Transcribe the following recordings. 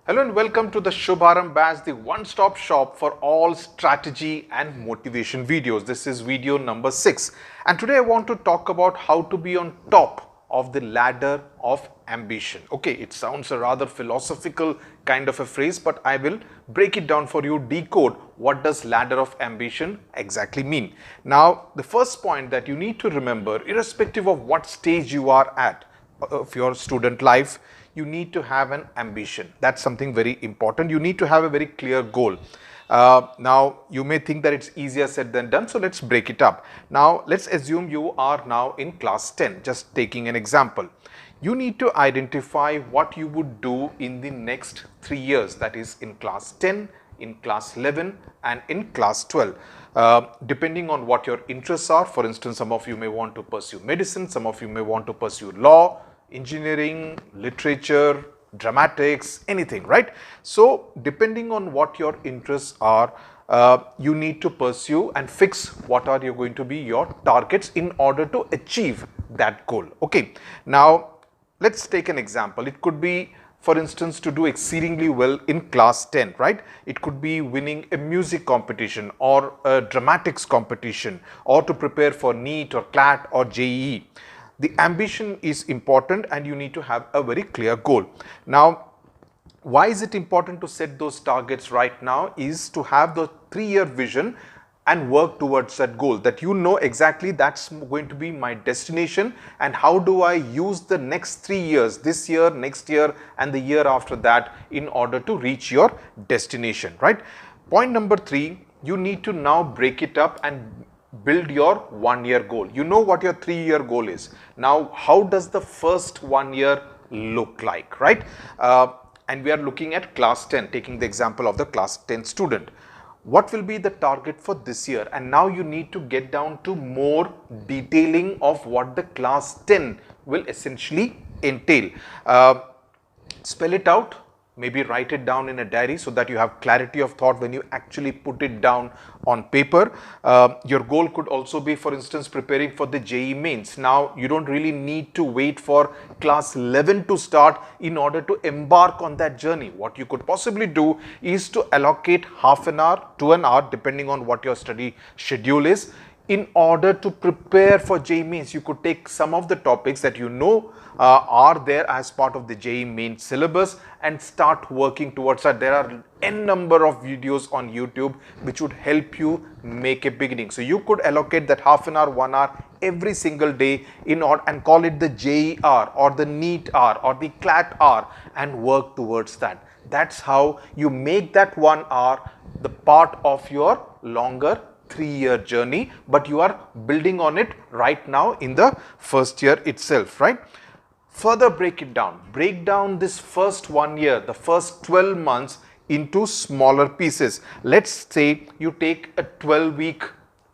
Hello and welcome to the Shubharam Batch, the one-stop shop for all strategy and motivation videos. This is video number 6 and today I want to talk about how to be on top of the ladder of ambition. Okay, it sounds a rather philosophical kind of a phrase, but I will break it down for you, decode what does ladder of ambition exactly mean. Now, the first point that you need to remember, irrespective of what stage you are at of your student life, you need to have an ambition. That's something very important. You need to have a very clear goal. Now, you may think that it's easier said than done, so let's break it up. Now, let's assume you are now in class 10, just taking an example. You need to identify what you would do in the next 3 years, that is in class 10, in class 11 and in class 12. Depending on what your interests are. For instance, some of you may want to pursue medicine, some of you may want to pursue law, engineering, literature, dramatics, anything, right? So depending on what your interests are, you need to pursue and fix what are you going to be your targets in order to achieve that goal. Okay, now let's take an example. It could be, for instance, to do exceedingly well in class 10, right? It could be winning a music competition or a dramatics competition, or to prepare for NEET or CLAT or JEE. The ambition is important and you need to have a very clear goal. Now, why is it important to set those targets right now is to have the 3-year vision and work towards that goal, that you know exactly that's going to be my destination and how do I use the next 3 years, this year, next year and the year after that, in order to reach your destination, right? Point number 3, you need to now break it up and build your 1-year goal. You know what your 3-year goal is. Now, how does the first 1 year look like, right? And we are looking at class 10, taking the example of the class 10 student. What will be the target for this year? And now you need to get down to more detailing of what the class 10 will essentially entail. Spell it out. Maybe write it down in a diary so that you have clarity of thought when you actually put it down on paper. Your goal could also be, for instance, preparing for the JEE mains. Now, you don't really need to wait for class 11 to start in order to embark on that journey. What you could possibly do is to allocate half an hour to an hour, depending on what your study schedule is, in order to prepare for JEE mains. You could take some of the topics that you know are there as part of the JEE main syllabus and start working towards that. There are n number of videos on YouTube which would help you make a beginning. So you could allocate that half an hour, 1 hour every single day in order and call it the JEE hour or the NEET hour or the CLAT hour and work towards that. That's how you make that 1 hour the part of your longer 3-year journey, but you are building on it right now in the first year itself, right? Further break it down. Break down this first 1 year, the first 12 months into smaller pieces. Let's say you take a 12-week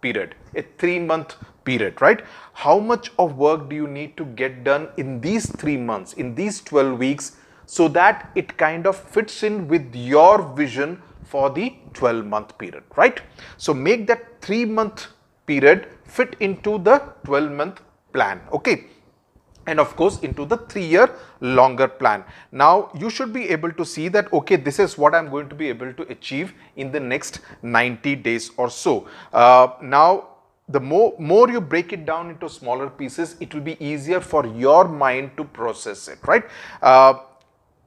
period, a 3-month period, right? How much of work do you need to get done in these 3 months, in these 12 weeks, so that it kind of fits in with your vision for the 12-month period, right? So make that 3-month period fit into the 12-month plan, okay? And of course into the 3-year longer plan. Now you should be able to see that, okay, this is what I'm going to be able to achieve in the next 90 days or so. Now the more you break it down into smaller pieces, it will be easier for your mind to process it, right?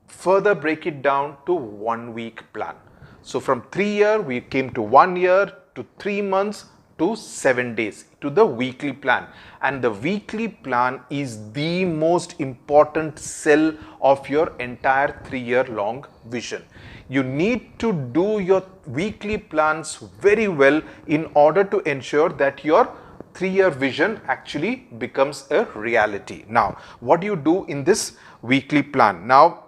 Further break it down to 1-week plan. So from 3-year we came to 1 year to 3 months to 7 days to the weekly plan, and the weekly plan is the most important cell of your entire 3-year long vision. You need to do your weekly plans very well in order to ensure that your 3-year vision actually becomes a reality. Now, what do you do in this weekly plan? Now,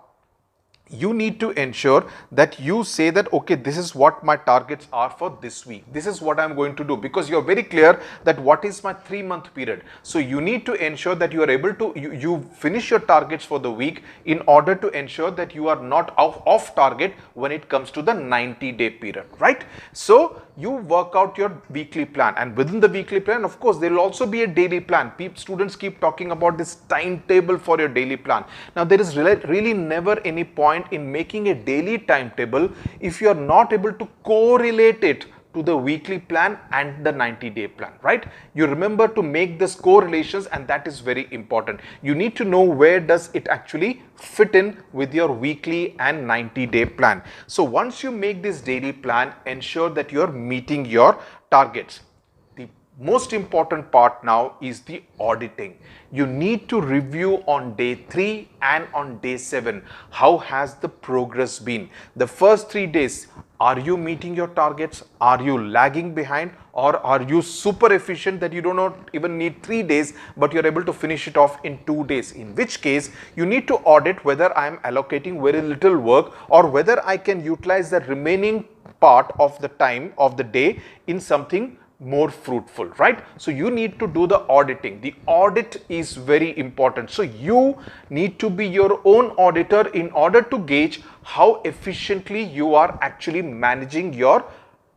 you need to ensure that you say that, okay, this is what my targets are for this week. This is what I'm going to do, because you're very clear that what is my 3-month period. So you need to ensure that you are able to, you finish your targets for the week in order to ensure that you are not off target when it comes to the 90-day period, right? So you work out your weekly plan, and within the weekly plan, of course, there will also be a daily plan. Students keep talking about this timetable for your daily plan. Now, there is really never any point point in making a daily timetable if you are not able to correlate it to the weekly plan and the 90-day plan, right? You remember to make this correlations, and that is very important. You need to know where does it actually fit in with your weekly and 90-day plan. So once you make this daily plan, ensure that you are meeting your targets. The most important part now is the auditing. You need to review on day 3 and on day 7. How has the progress been? The first 3 days, are you meeting your targets? Are you lagging behind? Or are you super efficient that you do not even need 3 days, but you're able to finish it off in 2 days? In which case, you need to audit whether I am allocating very little work or whether I can utilize the remaining part of the time of the day in something more fruitful, right? So you need to do the auditing. The audit is very important. So you need to be your own auditor in order to gauge how efficiently you are actually managing your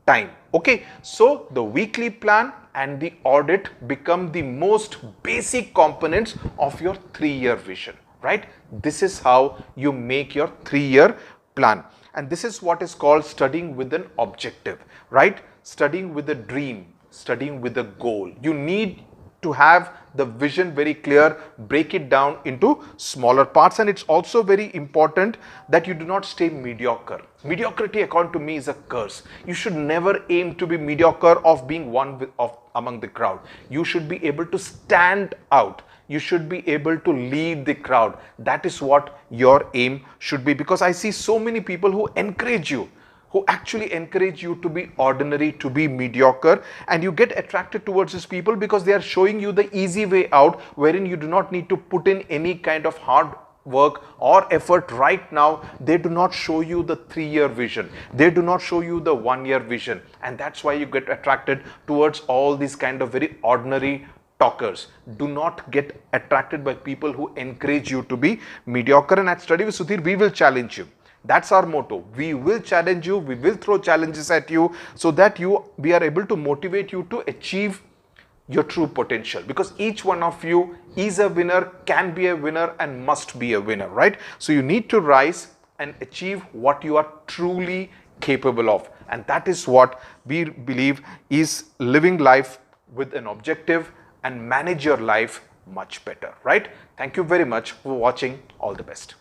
time. Okay, so the weekly plan and the audit become the most basic components of your 3-year vision, right? This is how you make your 3-year plan. And this is what is called studying with an objective, right? Studying with a dream, studying with a goal. You need to have the vision very clear, break it down into smaller parts, and it's also very important that you do not stay mediocre. Mediocrity, according to me, is a curse. You should never aim to be mediocre of being one among the crowd. You should be able to stand out. You should be able to lead the crowd. That is what your aim should be, because I see so many people who encourage you, who actually encourage you to be ordinary, to be mediocre, and you get attracted towards these people because they are showing you the easy way out, wherein you do not need to put in any kind of hard work or effort right now. They do not show you the 3-year vision. They do not show you the 1-year vision, and that's why you get attracted towards all these kind of very ordinary talkers. Do not get attracted by people who encourage you to be mediocre. And at Study with Sudhir, we will challenge you. That's our motto. We will challenge you. We will throw challenges at you so that we are able to motivate you to achieve your true potential, because each one of you is a winner, can be a winner, and must be a winner, right? So you need to rise and achieve what you are truly capable of. And that is what we believe is living life with an objective and manage your life much better, right? Thank you very much for watching. All the best.